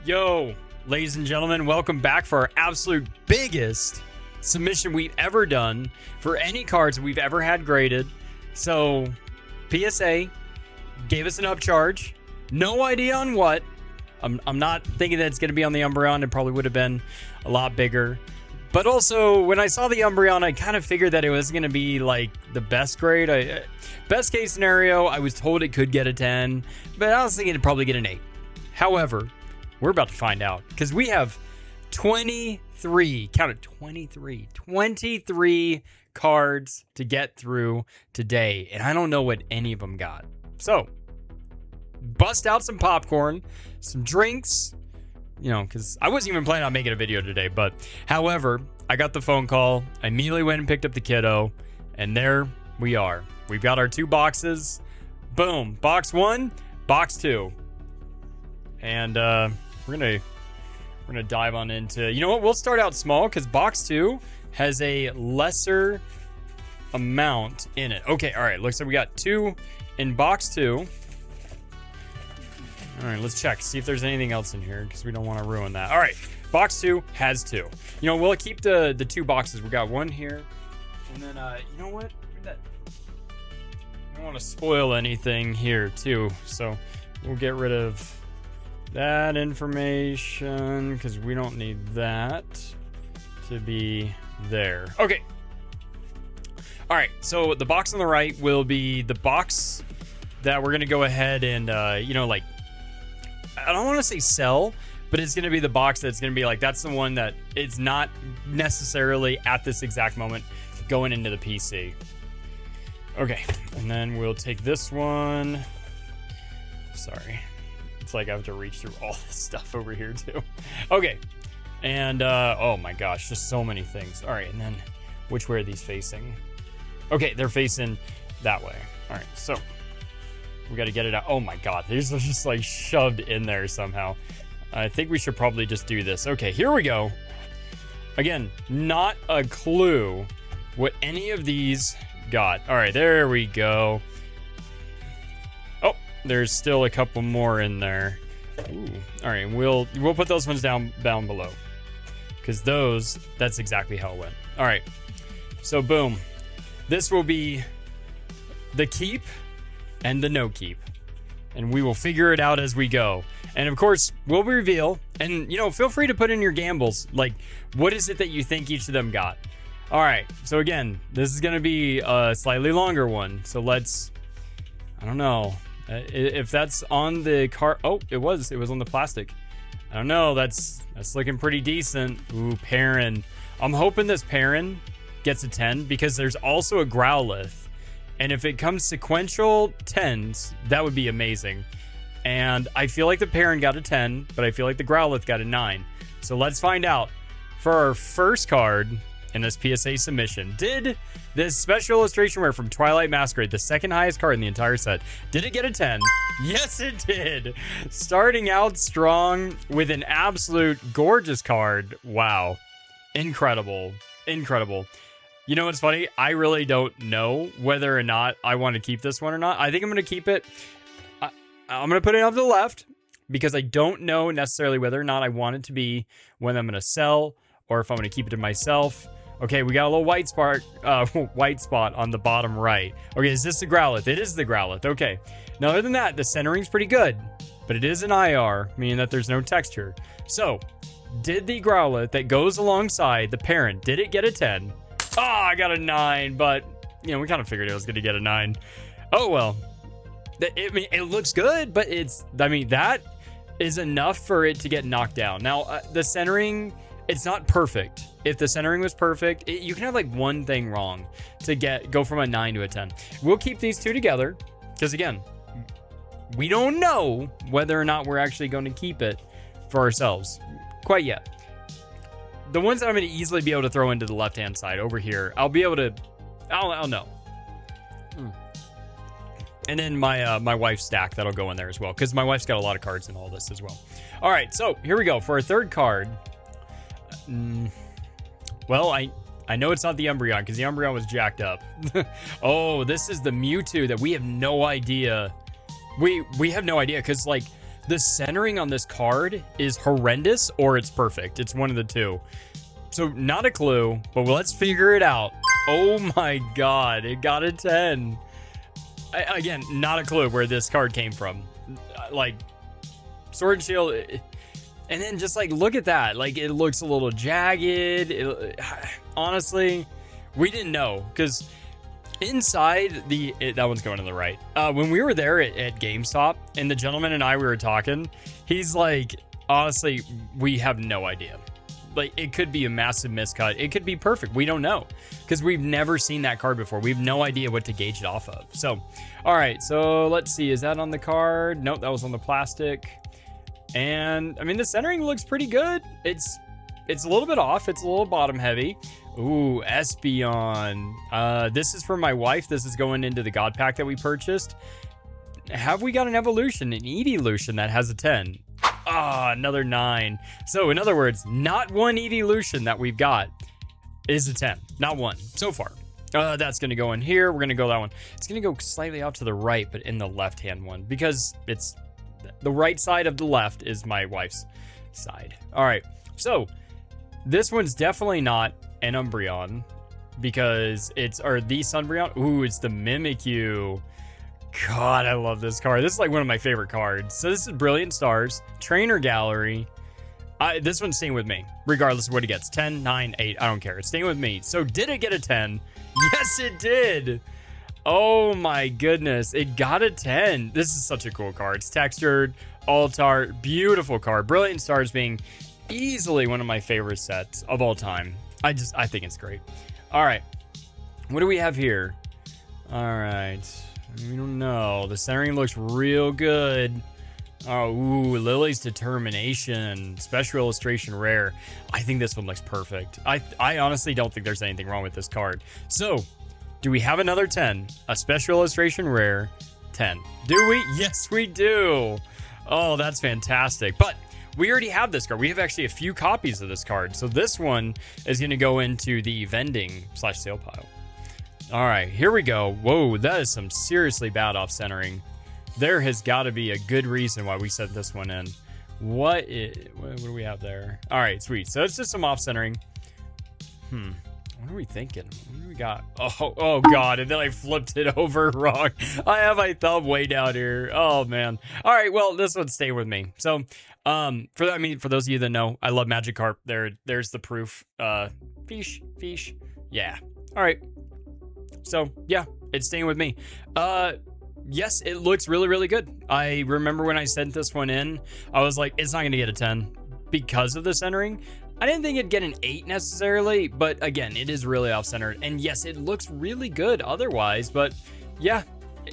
Yo, ladies and gentlemen, welcome back for our absolute biggest submission we've ever done for any cards we've ever had graded. So, PSA gave us an upcharge. No idea on what. I'm not thinking that it's going to be on the Umbreon. It probably would have been a lot bigger. But also, when I saw the Umbreon, I kind of figured that it was going to be like the best grade. Best case scenario, I was told it could get a 10, but I was thinking it'd probably get an 8. However, we're about to find out because we have 23, count it, 23 cards to get through today. And I don't know what any of them got. So, bust out some popcorn, some drinks, you know, because I wasn't even planning on making a video today. But however, I got the phone call. I immediately went and picked up the kiddo. And there we are. We've got our 2 boxes. Boom. Box 1, box 2. And we're gonna dive on into, you know what, we'll start out small because box 2 has a lesser amount in it. Okay, all right, looks like we got 2 in box 2. All right, let's check, see if there's anything else in here because we don't want to ruin that. All right, box 2 has 2. You know, we'll keep the 2 boxes. We got 1 here, and then you know what, I don't want to spoil anything here too, so we'll get rid of that information because we don't need that to be there. Okay. All right. So the box on the right will be the box that we're going to go ahead and, you know, like, I don't want to say sell, but it's going to be the box that's going to be like, that's the one that it's not necessarily at this exact moment going into the PC. Okay. And then we'll take this one. Sorry. It's like I have to reach through all this stuff over here too. Okay. And, oh my gosh, just so many things. All right. And then which way are these facing? Okay. They're facing that way. All right. So we got to get it out. Oh my God. These are just like shoved in there somehow. I think we should probably just do this. Okay. Here we go. Again, not a clue what any of these got. All right. There we go. There's still a couple more in there. Ooh. All right, we'll put those ones down below because that's exactly how it went. All right, so boom, this will be the keep and the no keep, and we will figure it out as we go. And of course, we'll reveal. And you know, feel free to put in your gambles. Like, what is it that you think each of them got? All right. So again, this is gonna be a slightly longer one. So let's. I don't know. If that's on the car, oh, it was on the plastic. I don't know. That's looking pretty decent. Ooh, Perrin. I'm hoping this Perrin gets a 10 because there's also a Growlithe, and if it comes sequential 10s, that would be amazing. And I feel like the Perrin got a 10, but I feel like the Growlithe got a 9. So let's find out. For our first card in this PSA submission, did this special illustration rare from Twilight Masquerade, the second highest card in the entire set, did it get a 10? Yes, it did. Starting out strong with an absolute gorgeous card. Wow. Incredible. Incredible. You know what's funny? I really don't know whether or not I want to keep this one or not. I think I'm going to keep it. I'm going to put it up to the left because I don't know necessarily whether or not I want it to be when I'm going to sell or if I'm going to keep it to myself. Okay, we got a little white spot on the bottom right. Okay, is this the Growlithe? It is the Growlithe. Okay. Now, other than that, the centering's pretty good, but it is an IR, meaning that there's no texture. So, did the Growlithe that goes alongside the Perrin, did it get a 10? I got a 9, but, you know, we kind of figured it was going to get a 9. Oh, well. It looks good, but that is enough for it to get knocked down. Now, the centering, it's not perfect. If the centering was perfect, you can have like one thing wrong to go from a 9 to a 10. We'll keep these 2 together because, again, we don't know whether or not we're actually going to keep it for ourselves quite yet. The ones that I'm going to easily be able to throw into the left-hand side over here, I'll know. And then my wife's stack, that'll go in there as well because my wife's got a lot of cards in all this as well. All right, so here we go for our third card. Well, I know it's not the Umbreon because the Umbreon was jacked up. Oh, this is the Mewtwo that we have no idea. We have no idea because, like, The centering on this card is horrendous or it's perfect. It's one of the two. So not a clue, but let's figure it out. Oh my God, it got a 10. Again, not a clue where this card came from. Like, Sword and Shield, and then just like, look at that. Like, it looks a little jagged. Honestly, we didn't know because inside that one's going to the right. When we were there at GameStop and the gentleman and I, we were talking, he's like, honestly, we have no idea. Like, it could be a massive miscut. It could be perfect. We don't know because we've never seen that card before. We have no idea what to gauge it off of. So, all right. So let's see. Is that on the card? Nope, that was on the plastic. And I mean, the centering looks pretty good. It's a little bit off. It's a little bottom heavy. Ooh, Espeon. This is for my wife. This is going into the God Pack that we purchased. Have we got an evolution, an evolution that has a 10? Ah, another 9. So in other words, not one evolution that we've got is a 10. Not one so far. That's going to go in here. We're going to go that one. It's going to go slightly out to the right, but in the left-hand one because it's the right side of the left is my wife's side. All right. So this one's definitely not an Umbreon because the Sunbreon. Ooh, it's the Mimikyu. God, I love this card. This is like one of my favorite cards. So this is Brilliant Stars, Trainer Gallery. This one's staying with me, regardless of what it gets. 10, 9, 8, I don't care. It's staying with me. So did it get a 10? Yes, it did. Oh my goodness, it got a 10. This is such a cool card. It's textured, Altar, beautiful card. Brilliant Stars being easily one of my favorite sets of all time. I think it's great. All right, what do we have here? All right. We don't know. The centering looks real good. Oh, ooh, Lily's Determination. Special illustration rare. I think this one looks perfect. I honestly don't think there's anything wrong with this card. So, do we have another 10? A special illustration rare 10. Do we? Yes, we do. Oh, that's fantastic. But we already have this card. We have actually a few copies of this card. So this one is going to go into the vending/sale pile. All right, here we go. Whoa, that is some seriously bad off-centering. There has got to be a good reason why we set this one in. What do we have there? All right, sweet. So it's just some off-centering. What are we thinking? What do we got? Oh God, and then I flipped it over wrong. I have my thumb way down here. Oh, man. All right, well, this one's staying with me. So, for those of you that know, I love Magikarp. There's the proof. Fish. Yeah. All right. So, yeah, it's staying with me. Yes, it looks really, really good. I remember when I sent this one in, I was like, it's not going to get a 10 because of the centering. I didn't think it'd get an 8 necessarily, but again, it is really off-centered. And yes, it looks really good otherwise, but yeah,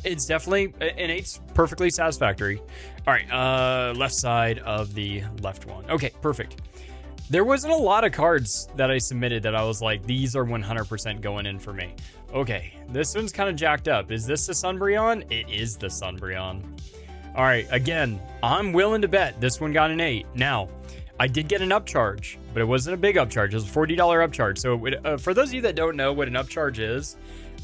it's definitely an 8's perfectly satisfactory. All right, left side of the left one. Okay, perfect. There wasn't a lot of cards that I submitted that I was like, these are 100% going in for me. Okay, this one's kind of jacked up. Is this the Sunbreon? It is the Sunbreon. All right, again, I'm willing to bet this one got an 8. Now, I did get an upcharge, but it wasn't a big upcharge. It was a $40 upcharge. So for those of you that don't know what an upcharge is,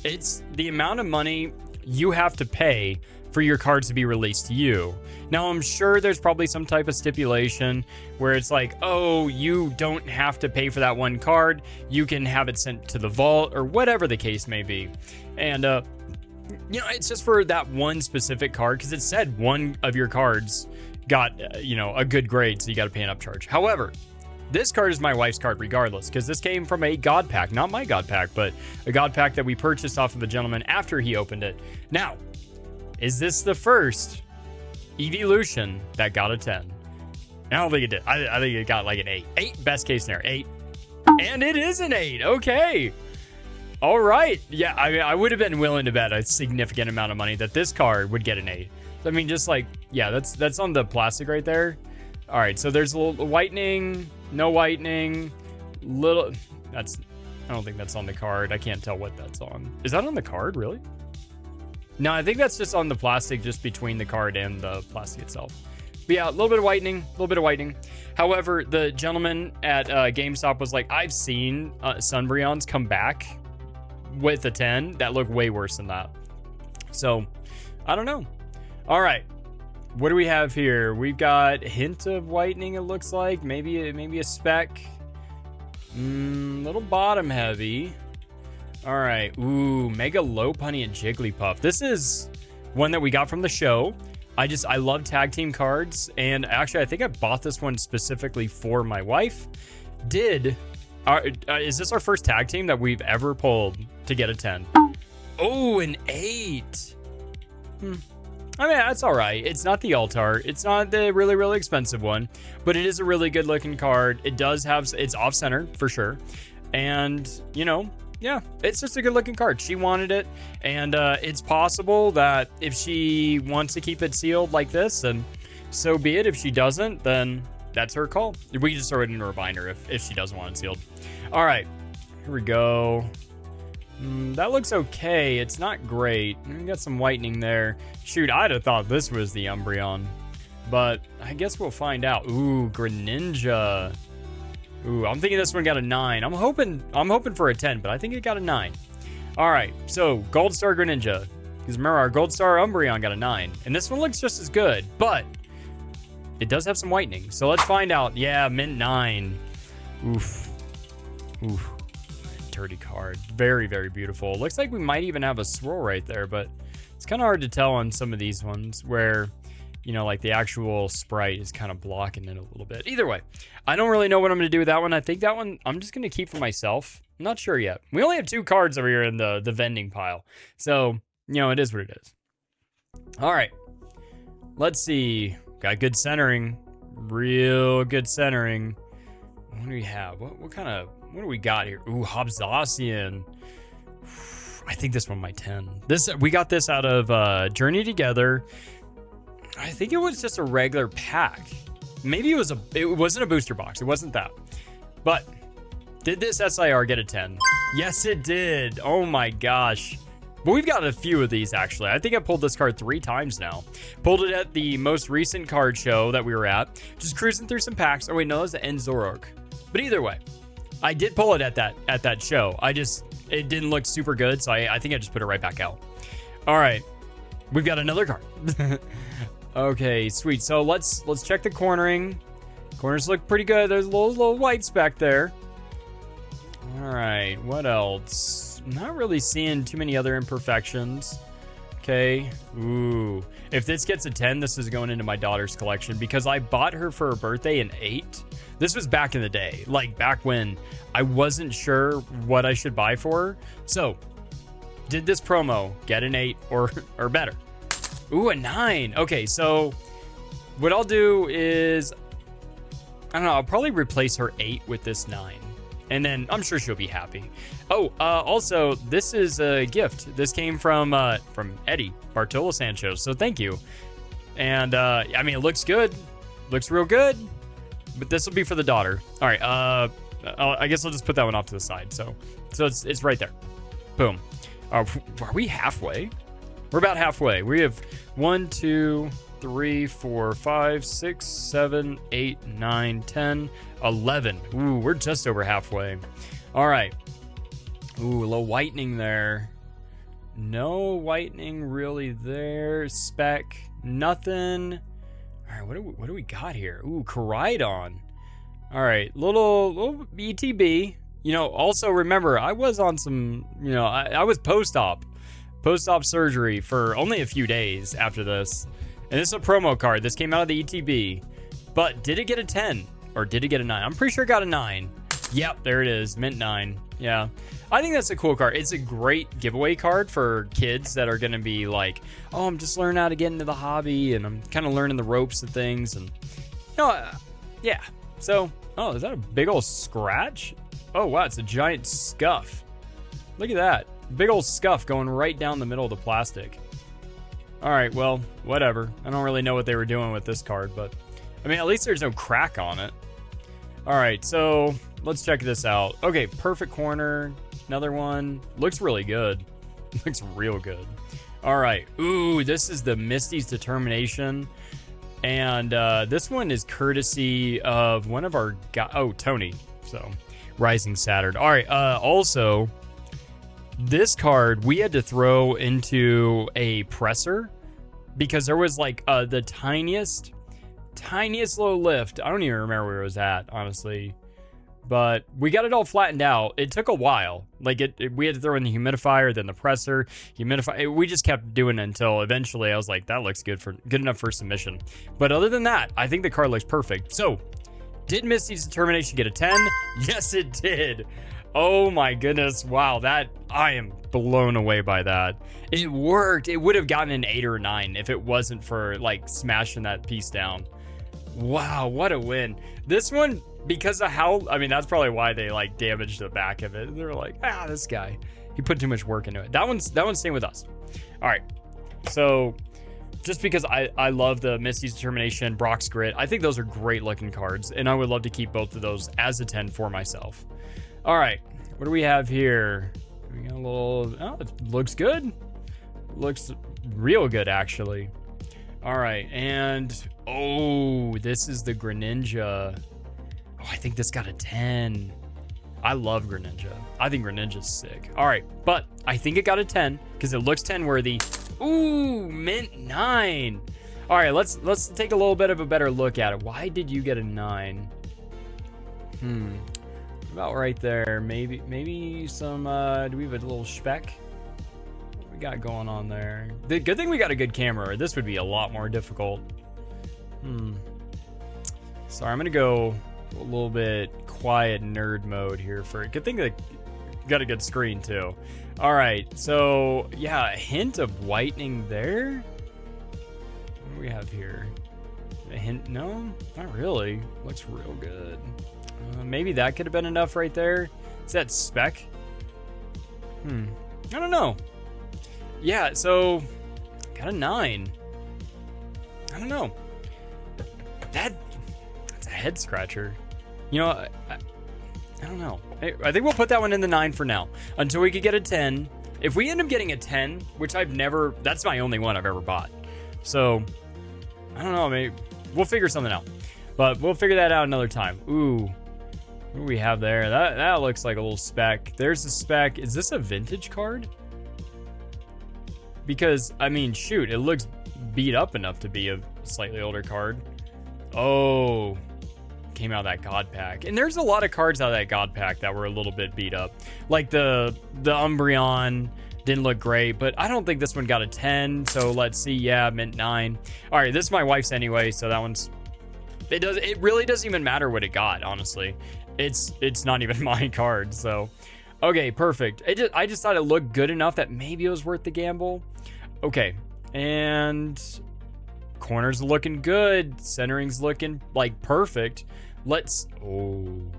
it's the amount of money you have to pay for your cards to be released to you. Now, I'm sure there's probably some type of stipulation where it's like, oh, you don't have to pay for that one card. You can have it sent to the vault or whatever the case may be. And, it's just for that one specific card because it said one of your cards got, a good grade, so you got to pay an upcharge. However, this card is my wife's card regardless because this came from a God Pack, not my God Pack, but a God Pack that we purchased off of a gentleman after he opened it. Now, is this the first evolution that got a 10? I don't think it did. I think it got like an 8. 8, best case scenario, 8. And it is an 8. Okay. All right. Yeah, I would have been willing to bet a significant amount of money that this card would get an 8. I mean, just like, yeah, that's on the plastic right there. All right, so there's a little whitening, no whitening, little. I don't think that's on the card. I can't tell what that's on. Is that on the card, really? No, I think that's just on the plastic, just between the card and the plastic itself. But yeah, a little bit of whitening, However, the gentleman at GameStop was like, I've seen Sunbreons come back with a 10 that look way worse than that. So, I don't know. All right. What do we have here? We've got hint of whitening, it looks like. Maybe a speck. Little bottom heavy. All right. Ooh, Mega Lopunny and Jigglypuff. This is one that we got from the show. I love tag team cards, and actually I think I bought this one specifically for my wife. Is this our first tag team that we've ever pulled to get a 10? Oh, an 8. I mean, that's all right. It's not the Altar. It's not the really, really expensive one, but it is a really good looking card. It does have, it's off center for sure. And, you know, yeah, it's just a good looking card. She wanted it. And it's possible that if she wants to keep it sealed like this, then so be it. If she doesn't, then that's her call. We can just throw it in a binder if she doesn't want it sealed. All right, here we go. That looks okay. It's not great. We got some whitening there. Shoot, I'd have thought this was the Umbreon, but I guess we'll find out. Ooh, Greninja. Ooh, I'm thinking this one got a 9. I'm hoping for a 10, but I think it got a 9. All right, so Gold Star Greninja. Because remember, our Gold Star Umbreon got a 9, and this one looks just as good, but it does have some whitening. So let's find out. Yeah, mint 9. Oof. Dirty card. Very, very beautiful. Looks like we might even have a swirl right there, but it's kind of hard to tell on some of these ones where, you know, like the actual sprite is kind of blocking it a little bit. Either way, I don't really know what I'm going to do with that one. I think that one I'm just going to keep for myself. I'm not sure yet. We only have 2 cards over here in the vending pile. So, you know, it is what it is. All right. Let's see. Got good centering. Real good centering. What do we have? What do we got here? Ooh, Hobzassian. I think this one might 10. We got this out of Journey Together. I think it was just a regular pack. Maybe it wasn't a booster box. It wasn't that. But did this SIR get a 10? Yes, it did. Oh my gosh. But we've got a few of these, actually. I think I pulled this card 3 times now. Pulled it at the most recent card show that we were at. Just cruising through some packs. Oh, wait, no, that was the End Zoroark. But either way, I did pull it at that show. It didn't look super good, so I think I just put it right back out. All right. We've got another card. Okay, sweet. So let's check the cornering. Corners look pretty good. There's a little white speck there. All right, what else? Not really seeing too many other imperfections. Okay. Ooh. If this gets a 10, this is going into my daughter's collection because I bought her for her birthday an 8. This was back in the day, like back when I wasn't sure what I should buy for her. So, did this promo get an 8 or better? Ooh, a 9. Okay, so what I'll do is, I don't know, I'll probably replace her 8 with this 9. And then I'm sure she'll be happy. Oh, also, this is a gift. This came from Eddie Bartolo Sanchez, so thank you. And, I mean, it looks good. Looks real good. But this will be for the daughter. All right, I guess I'll just put that one off to the side. So it's right there. Boom. Are we halfway? We're about halfway. We have 1, 2, 3, 4, 5, 6, 7, 8, 9, 10, 11. Ooh, we're just over halfway. All right. Ooh, a little whitening there. No whitening really there. Speck, nothing. All right, what do we got here? Ooh, Koraidon. All right, little ETB. You know, also remember, I was on some, you know, I was post-op surgery for only a few days after this. And this is a promo card. This came out of the ETB. But did it get a 10? Or did it get a 9? I'm pretty sure it got a 9. Yep, there it is. Mint 9. Yeah. I think that's a cool card. It's a great giveaway card for kids that are going to be like, oh, I'm just learning how to get into the hobby. And I'm kind of learning the ropes of things. And, you know, yeah. So, oh, is that a big old scratch? Oh, wow. It's a giant scuff. Look at that. Big old scuff going right down the middle of the plastic. All right, well, whatever. I don't really know what they were doing with this card, but I mean, at least there's no crack on it. All right, so let's check this out. Okay, perfect corner. Another one. Looks really good. Looks real good. All right. Ooh, this is the Misty's Determination. And this one is courtesy of one of our guys. Oh, Tony. So, Rising Saturn. All right, also, this card we had to throw into a presser because there was like the tiniest little lift. I don't even remember where it was at, honestly. But we got it all flattened out. It took a while. Like we had to throw in the humidifier, then the presser, humidify. We just kept doing it until eventually I was like, that looks good enough for submission. But other than that, I think the car looks perfect. So, did Misty's Determination get a 10? Yes, it did. Oh my goodness. Wow, I am blown away by that. It worked. It would have gotten an 8 or a 9 if it wasn't for like smashing that piece down. Wow, what a win. This one, because of how, I mean, that's probably why they like damaged the back of it. They're like, this guy, he put too much work into it. That one's staying with us. All right. So just because I love the Misty's Determination, Brock's Grit, I think those are great looking cards, and I would love to keep both of those as a 10 for myself. All right. What do we have here? We got a little, it looks good. Looks real good, actually. All right. And, this is the Greninja. Oh, I think this got a 10. I love Greninja. I think Greninja's sick. All right, but I think it got a 10 because it looks 10 worthy. Ooh, mint 9. All right, let's take a little bit of a better look at it. Why did you get a 9? About right there. Maybe some. Do we have a little speck? What we got going on there? The good thing we got a good camera, or this would be a lot more difficult. Sorry, I'm gonna go a little bit quiet nerd mode here for it. Good thing that got a good screen too. All right, so yeah, a hint of whitening there. What do we have here? A hint? No, not really. Looks real good. Maybe that could have been enough right there. Is that speck? I don't know. Yeah, so got a 9. I don't know. That's a head scratcher. You know, I don't know. I think we'll put that one in the 9 for now until we could get a 10. If we end up getting a 10, which that's my only one I've ever bought. So, I don't know, maybe we'll figure something out. But we'll figure that out another time. Ooh, what do we have there? That looks like a little speck. There's a speck. Is this a vintage card? Because, I mean, shoot, it looks beat up enough to be a slightly older card. Oh, came out of that God pack. And there's a lot of cards out of that God pack that were a little bit beat up. Like the Umbreon didn't look great, but I don't think this one got a 10. So let's see. Yeah, mint 9. All right, this is my wife's anyway, so that one's... It really doesn't even matter what it got, honestly. It's not even my card, so... Okay, perfect. I just thought it looked good enough that maybe it was worth the gamble. Okay, and... corners looking good. Centering's looking like perfect. Let's... Ooh,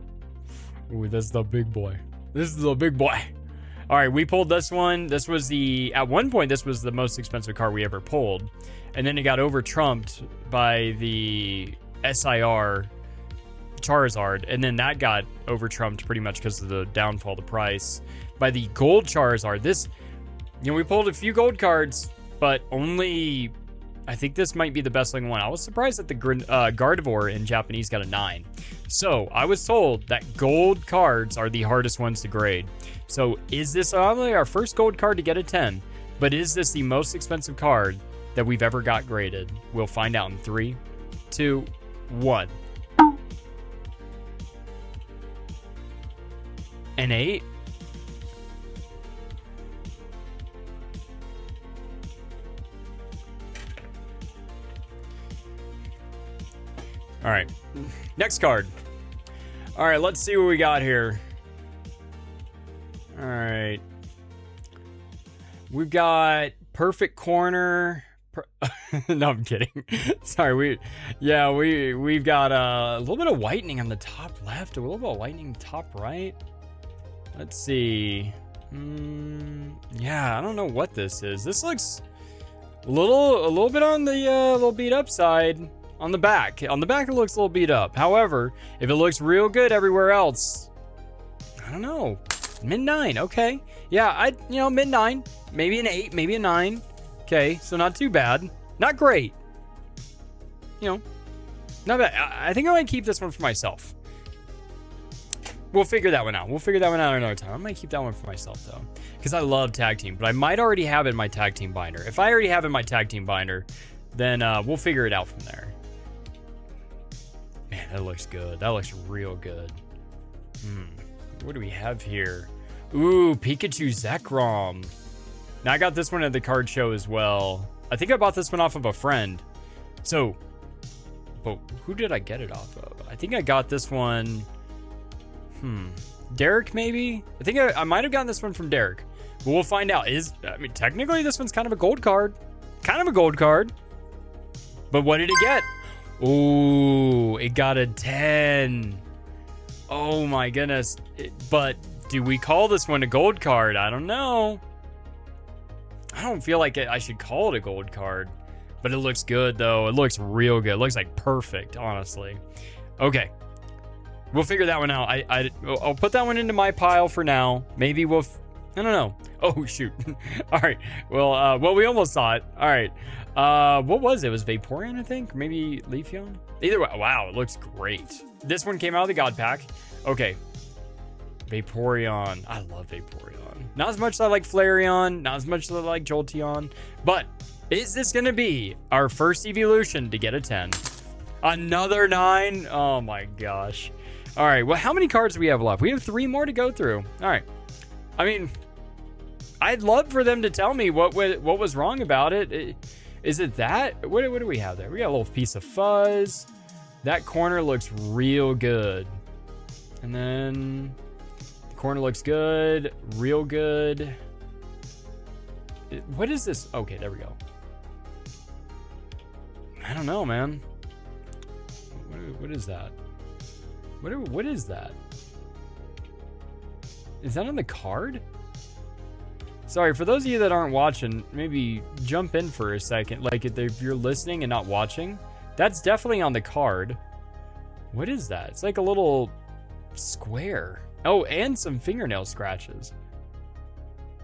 this is the big boy. This is the big boy. All right, we pulled this one. This was at one point, this was the most expensive card we ever pulled. And then it got over-trumped by the SIR Charizard. And then that got over-trumped pretty much because of the downfall of the price by the gold Charizard. This, we pulled a few gold cards, but only... I think this might be the best looking one. I was surprised that the Gardevoir in Japanese got a 9. So I was told that gold cards are the hardest ones to grade. So is this only our first gold card to get a 10? But is this the most expensive card that we've ever got graded? We'll find out in 3, 2, 1. An 8? All right, next card. All right, let's see what we got here. All right, we've got perfect corner. No, I'm kidding. Sorry, we've got a little bit of whitening on the top left, a little bit of whitening top right. Let's see. Yeah, I don't know what this is. This looks a little bit on the little beat up side. On the back, it looks a little beat up. However, if it looks real good everywhere else, I don't know. Mid 9, okay. Yeah, mid 9, maybe an 8, maybe a 9. Okay, so not too bad. Not great. Not bad. I think I might keep this one for myself. We'll figure that one out. We'll figure that one out another time. I might keep that one for myself, though, because I love tag team. But I might already have it in my tag team binder. If I already have it in my tag team binder, then we'll figure it out from there. Man, that looks good. That looks real good. What do we have here? Ooh, Pikachu Zekrom. Now, I got this one at the card show as well. I think I bought this one off of a friend. So, but who did I get it off of? I think I got this one... Derek, maybe? I think I might have gotten this one from Derek. But we'll find out. I mean, technically, this one's kind of a gold card. Kind of a gold card. But what did it get? Ooh, it got a 10. Oh, my goodness. But do we call this one a gold card? I don't know. I don't feel like I should call it a gold card. But it looks good, though. It looks real good. It looks like perfect, honestly. Okay. We'll figure that one out. I'll put that one into my pile for now. Maybe we'll... I don't know. Oh, shoot. All right. Well, we almost saw it. All right. What was it? It was Vaporeon, I think? Maybe Leafeon? Either way. Wow, it looks great. This one came out of the God Pack. Okay. Vaporeon. I love Vaporeon. Not as much as I like Flareon. Not as much as I like Jolteon. But is this going to be our first evolution to get a 10? Another 9? Oh, my gosh. All right, well, how many cards do we have left? We have 3 more to go through. All right. I mean, I'd love for them to tell me what was wrong about it. Is it that? What do we have there? We got a little piece of fuzz. That corner looks real good. And then the corner looks good, real good. What is this? Okay, there we go. I don't know, man. What is that? What is that? Is that on the card? Sorry, for those of you that aren't watching, maybe jump in for a second. Like, if you're listening and not watching, that's definitely on the card. What is that? It's like a little square. Oh, and some fingernail scratches.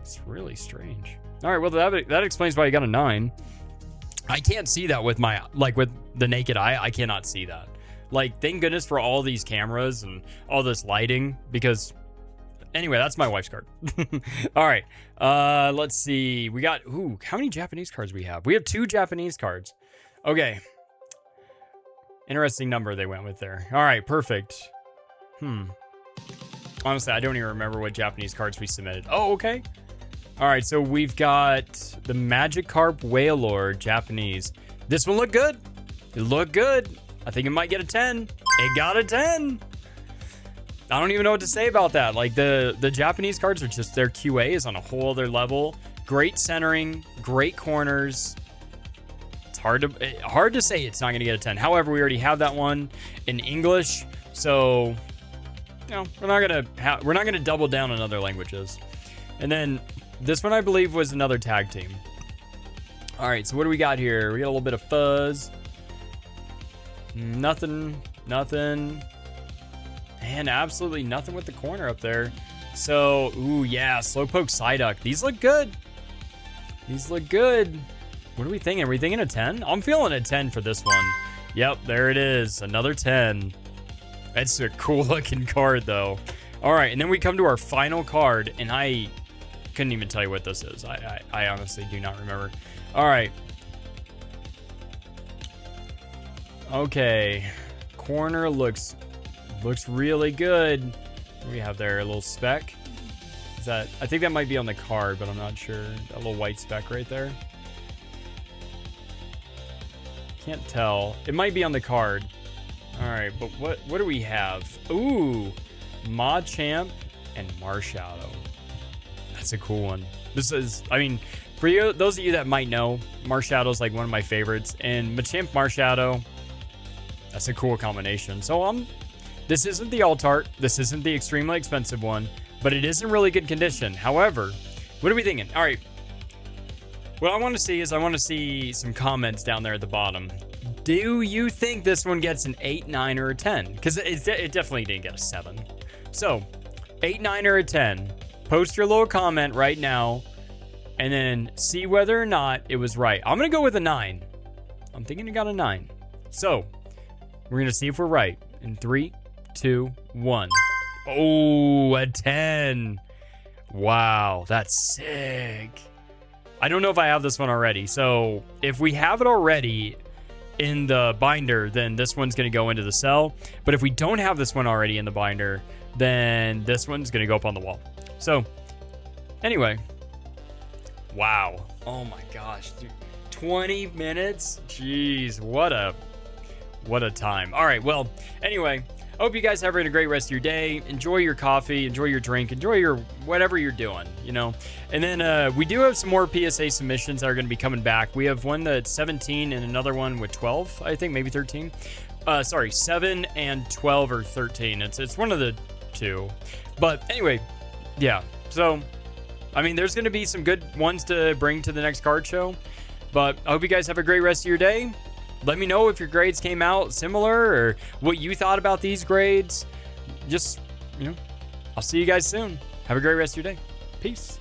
It's really strange. All right, well, that explains why you got a 9. I can't see that with my, with the naked eye. I cannot see that. Like, thank goodness for all these cameras and all this lighting, because anyway, that's my wife's card. All right. Let's see. We got, how many Japanese cards we have? We have 2 Japanese cards. Okay. Interesting number they went with there. All right, perfect. Honestly, I don't even remember what Japanese cards we submitted. Oh, okay. All right, so we've got the Magikarp Wailord Japanese. This one looked good. It looked good. I think it might get a 10. It got a 10. I don't even know what to say about that. Like, the Japanese cards are just, their QA is on a whole other level. Great centering, great corners. It's hard to say it's not going to get a 10. However, we already have that one in English, so we're not going to double down on other languages. And then this one, I believe, was another tag team. All right, so what do we got here? We got a little bit of fuzz. Nothing. And absolutely nothing with the corner up there. So, ooh, yeah, Slowpoke Psyduck. These look good. What are we thinking? Are we thinking a 10? I'm feeling a 10 for this one. Yep, there it is. Another 10. That's a cool looking card, though. All right, and then we come to our final card, and I couldn't even tell you what this is. I honestly do not remember. All right. Okay. Corner looks really good. What do we have there? A little speck. Is that? I think that might be on the card, but I'm not sure. A little white speck right there. Can't tell. It might be on the card. All right, but what do we have? Ooh, Machamp and Marshadow. That's a cool one. This is, I mean, for you, those of you that might know, Marshadow's like one of my favorites, and Machamp Marshadow, that's a cool combination. So this isn't the Alt-Art, this isn't the extremely expensive one, but it is in really good condition. However, what are we thinking? All right, what I want to see is I want to see some comments down there at the bottom. Do you think this one gets an 8, 9, or a 10? Because it definitely didn't get a 7. So, 8, 9, or a 10. Post your little comment right now, and then see whether or not it was right. I'm going to go with a 9. I'm thinking it got a 9. So, we're going to see if we're right. In 3, 2, 1. Oh, a 10. Wow, that's sick. I don't know if I have this one already. So if we have it already in the binder, then this one's going to go into the cell. But if we don't have this one already in the binder, then this one's going to go up on the wall. So anyway, wow. Oh my gosh, dude. 20 minutes? Jeez, what a time. All right, well, anyway, I hope you guys have a great rest of your day. Enjoy your coffee, enjoy your drink, enjoy your whatever you're doing, you know. And then we do have some more PSA submissions that are going to be coming back. We have one that's 17 and another one with 12, I think, maybe 13. Sorry, 7 and 12 or 13. It's one of the two. But anyway, yeah. So, I mean, there's going to be some good ones to bring to the next card show. But I hope you guys have a great rest of your day. Let me know if your grades came out similar or what you thought about these grades. Just, you know, I'll see you guys soon. Have a great rest of your day. Peace.